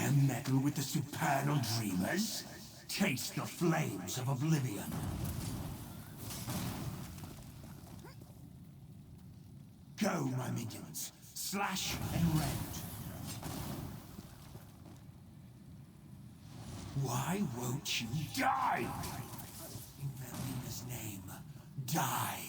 Dare meddle with the supernal dreamers? Taste the flames of oblivion. Go, my minions. Slash and rend. Why won't you die? In Vermina's name, die.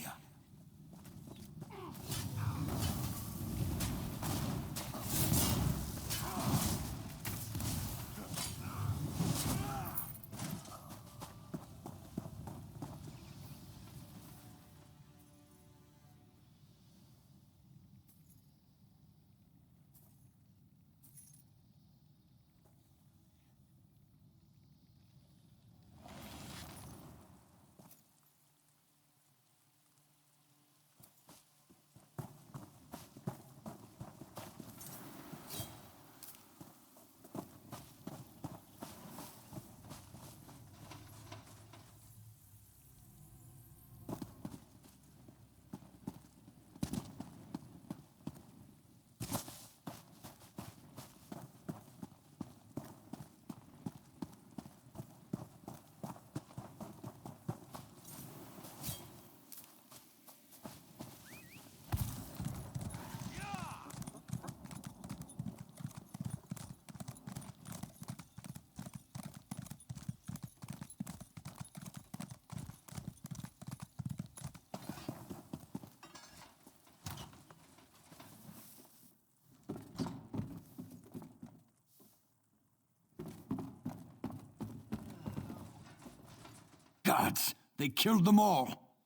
Gods, they killed them all.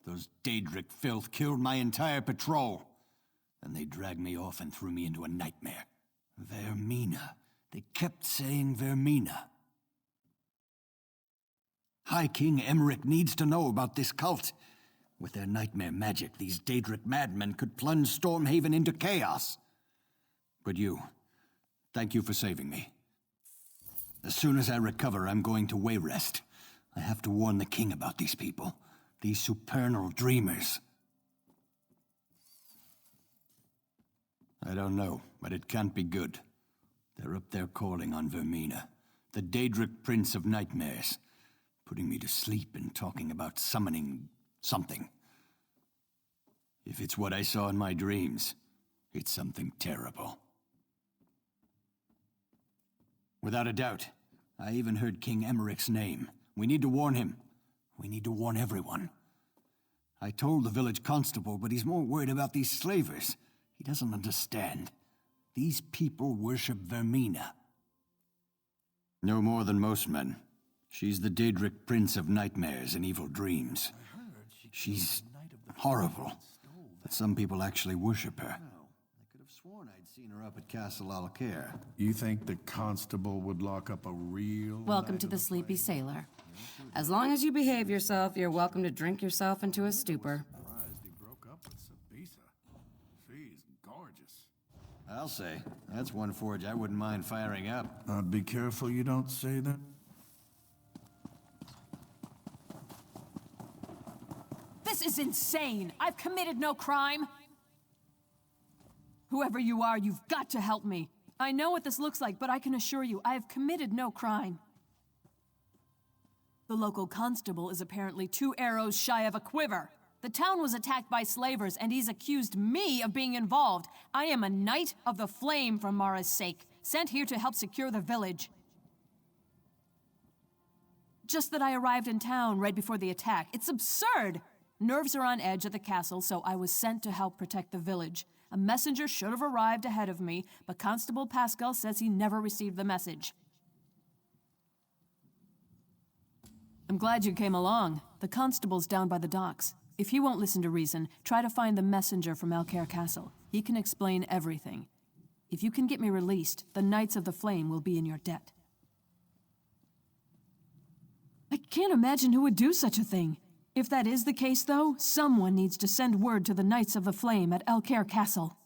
Those Daedric filth killed my entire patrol. Then they dragged me off and threw me into a nightmare. Vermina. They kept saying Vermina. High King Emmerich needs to know about this cult. With their nightmare magic, these Daedric madmen could plunge Stormhaven into chaos. But you, thank you for saving me. As soon as I recover, I'm going to Wayrest. I have to warn the king about these people, these supernal dreamers. I don't know, but it can't be good. They're up there calling on Vermina, the Daedric Prince of Nightmares, putting me to sleep and talking about summoning something. If it's what I saw in my dreams, it's something terrible. Without a doubt, I even heard King Emmerich's name. We need to warn him. We need to warn everyone. I told the village constable, but he's more worried about these slavers. He doesn't understand. These people worship Vermina. No more than most men. She's the Daedric Prince of Nightmares and Evil Dreams. She's horrible, but some people actually worship her. I could have sworn I'd seen her up at Castle Alcair. You think the constable would lock up a real... Welcome to the Sleepy Sailor. As long as you behave yourself, you're welcome to drink yourself into a stupor. Surprised he broke up with Sabisa. She's gorgeous. I'll say, that's one forge I wouldn't mind firing up. Be careful you don't say that. This is insane! I've committed no crime! Whoever you are, you've got to help me. I know what this looks like, but I can assure you, I have committed no crime. The local constable is apparently 2 arrows shy of a quiver. The town was attacked by slavers, and he's accused me of being involved. I am a Knight of the Flame for Mara's sake, sent here to help secure the village. Just that I arrived in town right before the attack. It's absurd! Nerves are on edge at the castle, so I was sent to help protect the village. A messenger should have arrived ahead of me, but Constable Pascal says he never received the message. I'm glad you came along. The constable's down by the docks. If he won't listen to reason, try to find the messenger from Alcair Castle. He can explain everything. If you can get me released, the Knights of the Flame will be in your debt. I can't imagine who would do such a thing. If that is the case, though, someone needs to send word to the Knights of the Flame at Alcair Castle.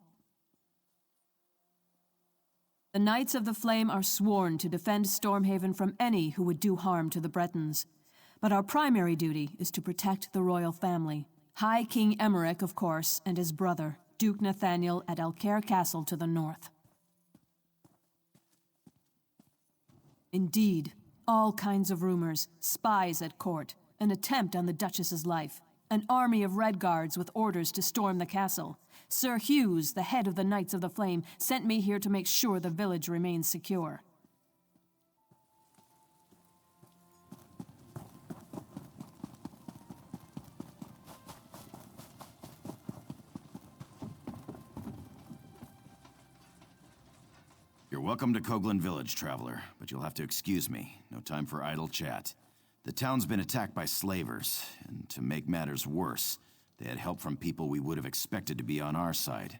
The Knights of the Flame are sworn to defend Stormhaven from any who would do harm to the Bretons. But our primary duty is to protect the royal family. High King Emmerich, of course, and his brother, Duke Nathaniel, at Alcair Castle to the north. Indeed. All kinds of rumors, spies at court, an attempt on the Duchess's life, an army of Red Guards with orders to storm the castle. Sir Hughes, the head of the Knights of the Flame, sent me here to make sure the village remains secure. You're welcome to Coghlan Village, traveler, but you'll have to excuse me. No time for idle chat. The town's been attacked by slavers, and to make matters worse, they had help from people we would have expected to be on our side.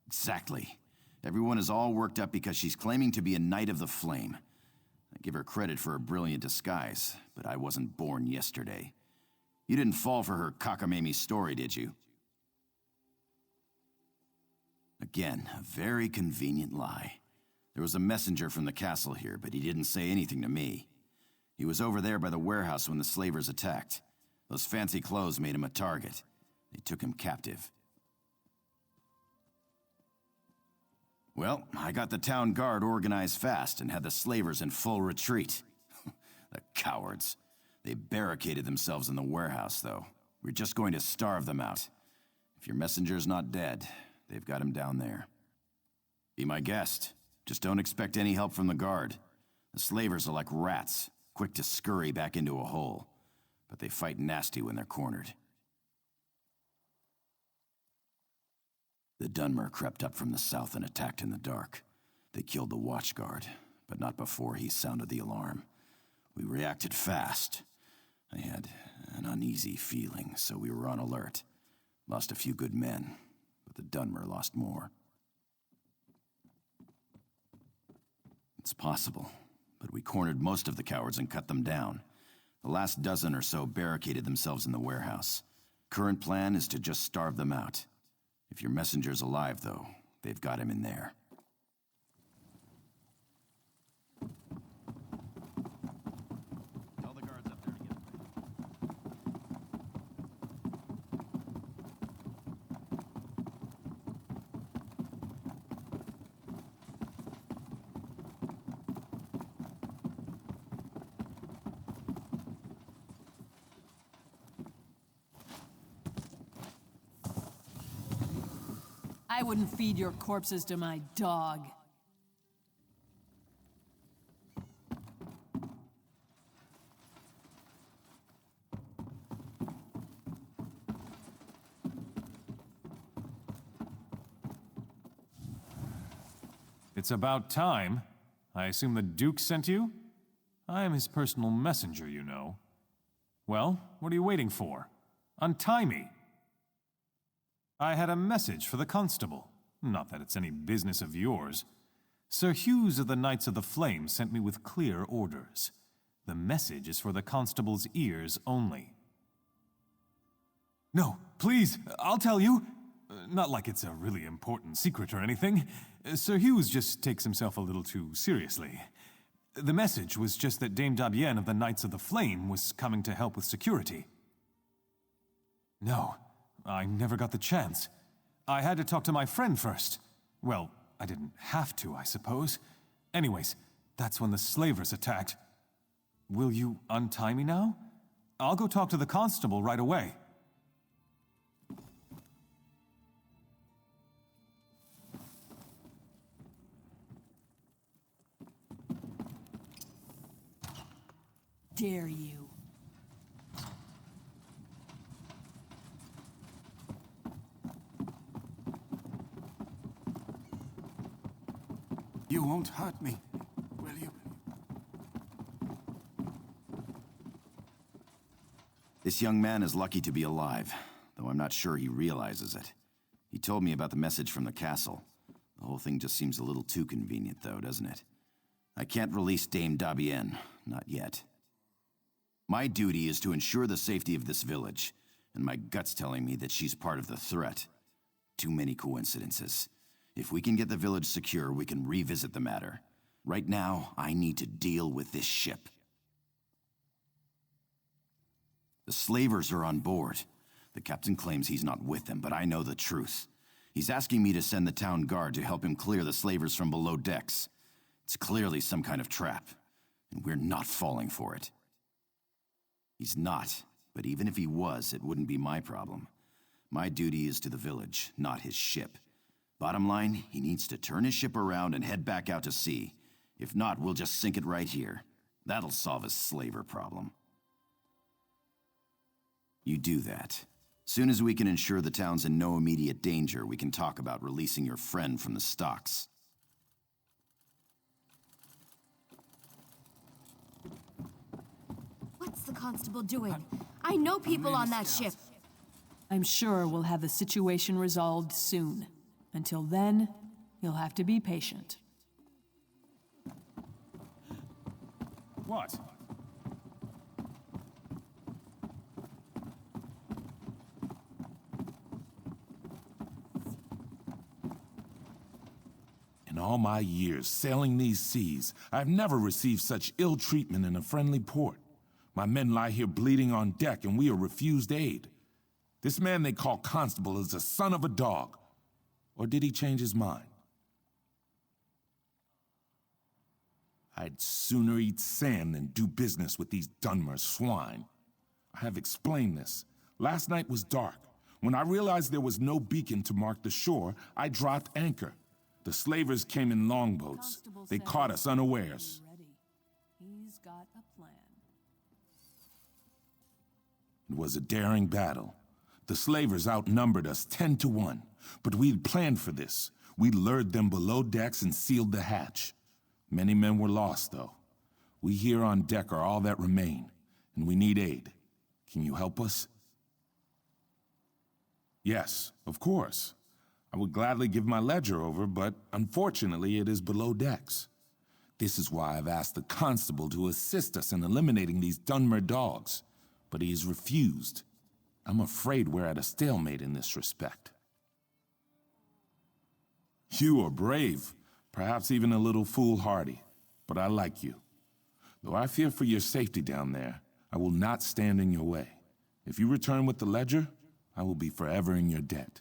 Exactly. Everyone is all worked up because she's claiming to be a Knight of the Flame. I give her credit for a brilliant disguise, but I wasn't born yesterday. You didn't fall for her cockamamie story, did you? Again, a very convenient lie. There was a messenger from the castle here, but he didn't say anything to me. He was over there by the warehouse when the slavers attacked. Those fancy clothes made him a target. They took him captive. Well, I got the town guard organized fast and had the slavers in full retreat. The cowards. They barricaded themselves in the warehouse, though. We're just going to starve them out. If your messenger's not dead, they've got him down there. Be my guest. Just don't expect any help from the guard. The slavers are like rats, quick to scurry back into a hole. But they fight nasty when they're cornered. The Dunmer crept up from the south and attacked in the dark. They killed the watchguard, but not before he sounded the alarm. We reacted fast. I had an uneasy feeling, so we were on alert. Lost a few good men, but the Dunmer lost more. It's possible, but we cornered most of the cowards and cut them down. The last dozen or so barricaded themselves in the warehouse. Current plan is to just starve them out. If your messenger's alive, though, they've got him in there. Tell the guards up there to get him. I wouldn't feed your corpses to my dog. It's about time. I assume the Duke sent you? I am his personal messenger, you know. Well, what are you waiting for? Untie me! I had a message for the constable. Not that it's any business of yours. Sir Hughes of the Knights of the Flame sent me with clear orders. The message is for the constable's ears only. No, please, I'll tell you. Not like it's a really important secret or anything. Sir Hughes just takes himself a little too seriously. The message was just that Dame Dabienne of the Knights of the Flame was coming to help with security. No, I never got the chance. I had to talk to my friend first. Well, I didn't have to, I suppose. Anyways, that's when the slavers attacked. Will you untie me now? I'll go talk to the constable right away. Dare you? You won't hurt me, will you? This young man is lucky to be alive, though I'm not sure he realizes it. He told me about the message from the castle. The whole thing just seems a little too convenient, though, doesn't it? I can't release Dame Dabienne, not yet. My duty is to ensure the safety of this village, and my gut's telling me that she's part of the threat. Too many coincidences. If we can get the village secure, we can revisit the matter. Right now, I need to deal with this ship. The slavers are on board. The captain claims he's not with them, but I know the truth. He's asking me to send the town guard to help him clear the slavers from below decks. It's clearly some kind of trap, and we're not falling for it. He's not, but even if he was, it wouldn't be my problem. My duty is to the village, not his ship. Bottom line, he needs to turn his ship around and head back out to sea. If not, we'll just sink it right here. That'll solve his slaver problem. You do that. Soon as we can ensure the town's in no immediate danger, we can talk about releasing your friend from the stocks. What's the constable doing? I know people on that ship. I'm sure we'll have the situation resolved soon. Until then, you'll have to be patient. What? In all my years sailing these seas, I've never received such ill treatment in a friendly port. My men lie here bleeding on deck, and we are refused aid. This man they call Constable is the son of a dog. Or did he change his mind? I'd sooner eat sand than do business with these Dunmer swine. I have explained this. Last night was dark. When I realized there was no beacon to mark the shore, I dropped anchor. The slavers came in longboats. They caught us unawares. He's got a plan. It was a daring battle. The slavers outnumbered us 10 to 1, but we'd planned for this. We lured them below decks and sealed the hatch. Many men were lost, though. We here on deck are all that remain, and we need aid. Can you help us? Yes, of course. I would gladly give my ledger over, but unfortunately it is below decks. This is why I've asked the constable to assist us in eliminating these Dunmer dogs, but he has refused. I'm afraid we're at a stalemate in this respect. You are brave, perhaps even a little foolhardy, but I like you. Though I fear for your safety down there, I will not stand in your way. If you return with the ledger, I will be forever in your debt.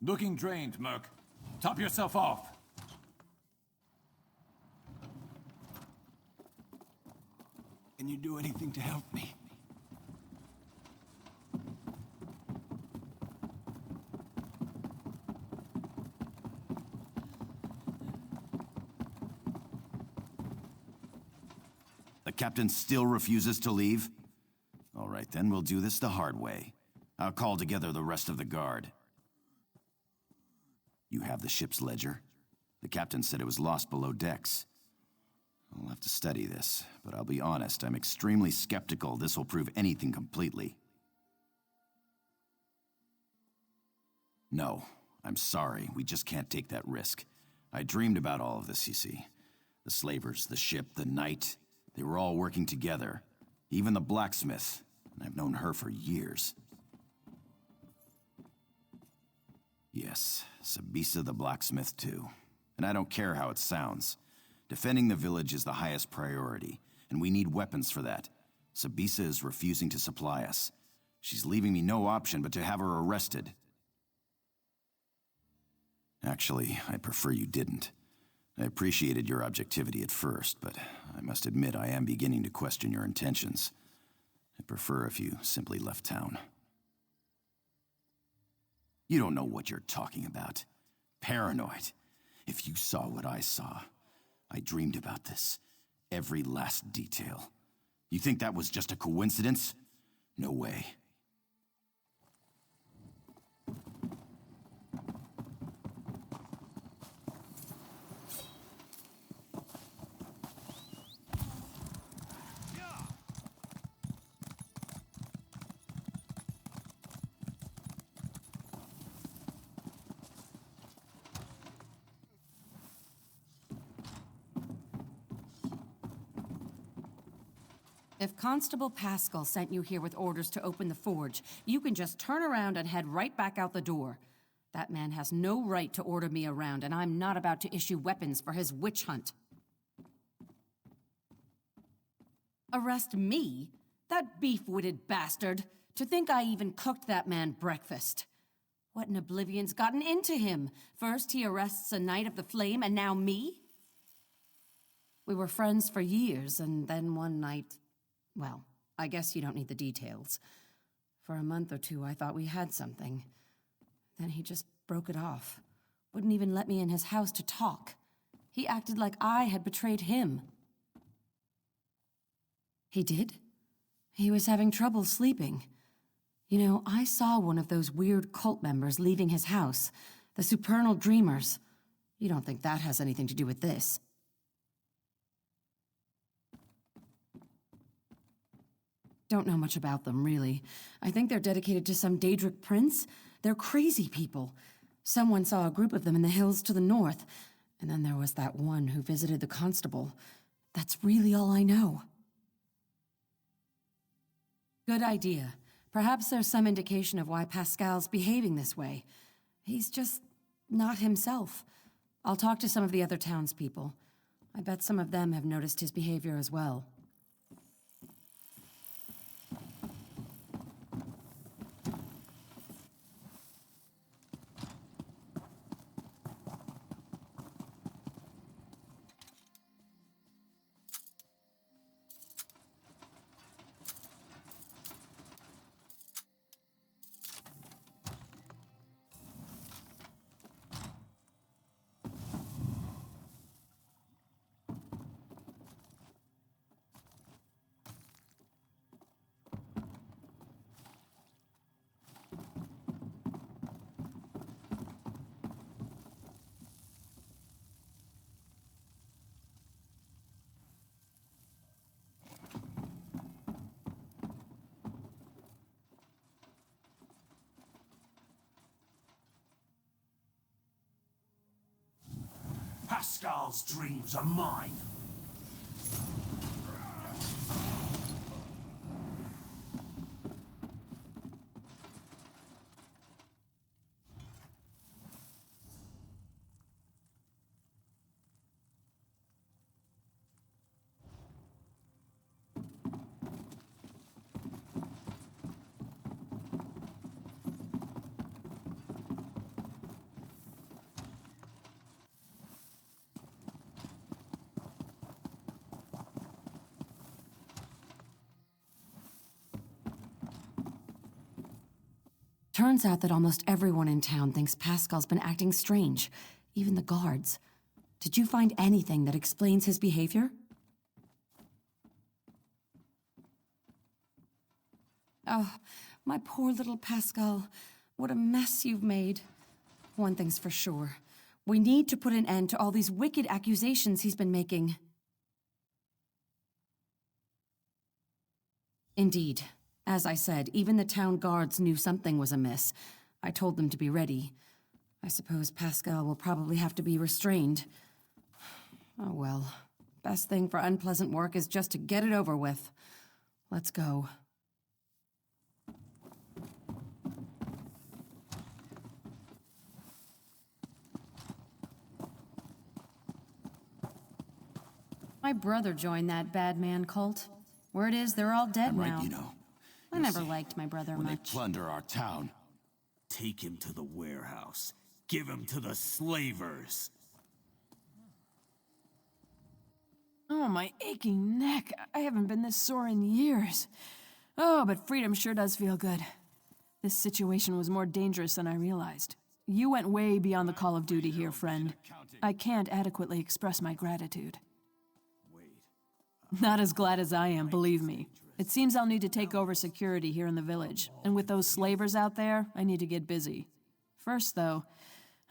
Looking drained, Merc. Top yourself off. Can you do anything to help me? The captain still refuses to leave? All right, then we'll do this the hard way. I'll call together the rest of the guard. You have the ship's ledger? The captain said it was lost below decks. I'll have to study this, but I'll be honest, I'm extremely skeptical this will prove anything completely. No, I'm sorry, we just can't take that risk. I dreamed about all of this, you see. The slavers, the ship, the knight, they were all working together. Even the blacksmith, and I've known her for years. Yes, Sabisa the blacksmith too. And I don't care how it sounds. Defending the village is the highest priority, and we need weapons for that. Sabisa is refusing to supply us. She's leaving me no option but to have her arrested. Actually, I prefer you didn't. I appreciated your objectivity at first, but I must admit I am beginning to question your intentions. I'd prefer if you simply left town. You don't know what you're talking about. Paranoid. If you saw what I saw, I dreamed about this. Every last detail. You think that was just a coincidence? No way. If Constable Pascal sent you here with orders to open the forge, you can just turn around and head right back out the door. That man has no right to order me around, and I'm not about to issue weapons for his witch hunt. Arrest me? That beef-witted bastard! To think I even cooked that man breakfast. What in oblivion's gotten into him? First he arrests a Knight of the Flame, and now me? We were friends for years, and then one night... Well, I guess you don't need the details. For a month or two, I thought we had something. Then he just broke it off. Wouldn't even let me in his house to talk. He acted like I had betrayed him. He did? He was having trouble sleeping. You know, I saw one of those weird cult members leaving his house. The Supernal Dreamers. You don't think that has anything to do with this? Don't know much about them, really. I think they're dedicated to some Daedric prince. They're crazy people. Someone saw a group of them in the hills to the north, and then there was that one who visited the constable. That's really all I know. Good idea. Perhaps there's some indication of why Pascal's behaving this way. He's just not himself. I'll talk to some of the other townspeople. I bet some of them have noticed his behavior as well. Pascal's dreams are mine. Turns out that almost everyone in town thinks Pascal's been acting strange, even the guards. Did you find anything that explains his behavior? Oh, my poor little Pascal. What a mess you've made. One thing's for sure. We need to put an end to all these wicked accusations he's been making. Indeed. As I said, even the town guards knew something was amiss. I told them to be ready. I suppose Pascal will probably have to be restrained. Oh well. Best thing for unpleasant work is just to get it over with. Let's go. My brother joined that bad man cult. Word is they're all dead now. Right, you know. I never liked my brother When they much. plunder our town, Take him to the warehouse. Give him to the slavers. Oh, my aching neck. I haven't been this sore in years. Oh, but freedom sure does feel good. This situation was more dangerous than I realized. You went way beyond the call of duty here, friend. I can't adequately express my gratitude. Not as glad as I am, believe me. It seems I'll need to take over security here in the village, and with those slavers out there, I need to get busy. First, though,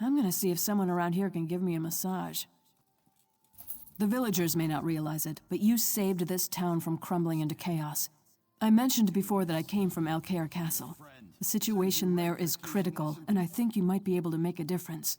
I'm gonna see if someone around here can give me a massage. The villagers may not realize it, but you saved this town from crumbling into chaos. I mentioned before that I came from Alcair Castle. The situation there is critical, and I think you might be able to make a difference.